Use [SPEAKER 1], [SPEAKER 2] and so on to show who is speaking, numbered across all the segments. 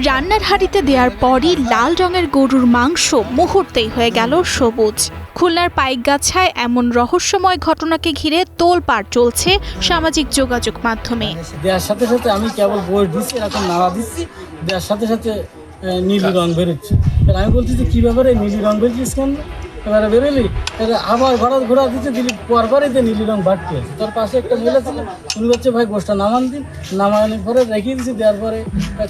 [SPEAKER 1] রান্নার হাঁড়িতে দেওয়ার পরই লাল রঙের গরুর মাংস মুহূর্তেই হয়ে গেল সবুজ। খুলনার পাইকগাছায় এমন রহস্যময় ঘটনাকে ঘিরে তোলপাড় চলছে সামাজিক যোগাযোগ মাধ্যমে।
[SPEAKER 2] দেওয়ার সাথে সাথে আমি কেবল বই দিচ্ছি, এরকম নাড়া দিচ্ছি, দেওয়ার সাথে সাথে নীলি রং বেরোচ্ছে। আমি বলছি যে কী ব্যাপারে নীলি রং বেরোচ্ছিস কেন? এবারে বেরোলি, আবার ঘোরা দিতে দিলি, পরপরই যে নীলি রং বাড়তে আছে। তার পাশে একটা মহিলা ছিল, উনি বলছে ভাই গোষ্ঠটা নামান দিন। নামানোর পরে রেখে দিচ্ছি, দেওয়ার পরে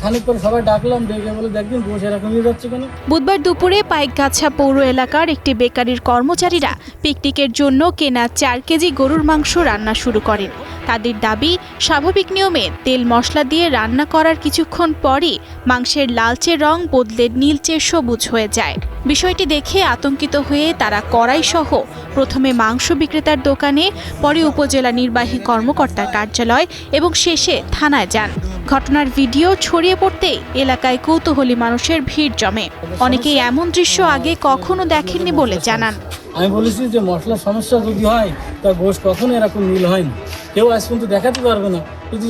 [SPEAKER 2] খানিক পরে সবাই ডাকলাম, ডেকে বলে দেখদিন গোষ্ঠ এরকম নিয়ে যাচ্ছে কেন।
[SPEAKER 1] বুধবার দুপুরে পাইকগাছা পৌর এলাকার একটি বেকারির কর্মচারীরা পিকনিকের জন্য কেনা 4 কেজি গরুর মাংস রান্না শুরু করেন। তাদের দাবি, স্বাভাবিক নিয়মে তেল মশলা দিয়ে রান্না করার কিছুক্ষণ পরই মাংসের লালচে রং বদলে নীলচে সবুজ হয়ে যায়। বিষয়টি দেখে আতঙ্কিত হয়ে তারা কড়াইসহ প্রথমে মাংস বিক্রেতার দোকানে, পরে উপজেলা নির্বাহী কর্মকর্তার কার্যালয় এবং শেষে থানায় যান। ঘটনার ভিডিও ছড়িয়ে পড়তেই এলাকায় কৌতূহলী মানুষের ভিড় জমে। অনেকেই এমন দৃশ্য আগে কখনো দেখেননি বলে জানান।
[SPEAKER 2] আমি বলেছি যে মশলার সমস্যা যদি হয় তা গোষ্ঠ কখনো এরকম নীল হয়নি, কেউ আজ পর্যন্ত দেখাতে পারবে না। কিন্তু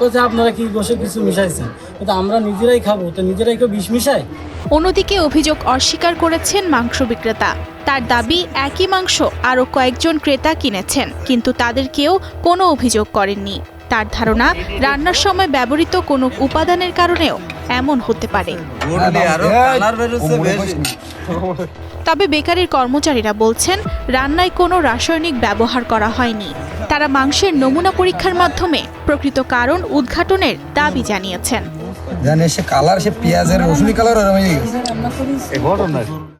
[SPEAKER 2] কোথায় আপনারা কি গোষ্ঠে কিছু মিশাইছেন, কিন্তু আমরা নিজেরাই খাবো, তো নিজেরাই কেউ বিষ মিশায়।
[SPEAKER 1] অন্যদিকে অভিযোগ অস্বীকার করেছেন মাংস বিক্রেতা। তার দাবি, একই মাংস আরও কয়েকজন ক্রেতা কিনেছেন, কিন্তু তাদের কেউ কোনো অভিযোগ করেননি। তার ধারণা, রান্নার সময় ব্যবহৃত কোনো উপাদানের কারণেও এমন হতে পারে। তবে বেকারির কর্মচারীরা বলছেন, রান্নায় কোনো রাসায়নিক ব্যবহার করা হয়নি। তারা মাংসের নমুনা পরীক্ষার মাধ্যমে প্রকৃত কারণ উদ্ঘাটনের দাবি জানিয়েছেন।
[SPEAKER 3] জানে সে কালার, সে পেঁয়াজের রসুনি কালার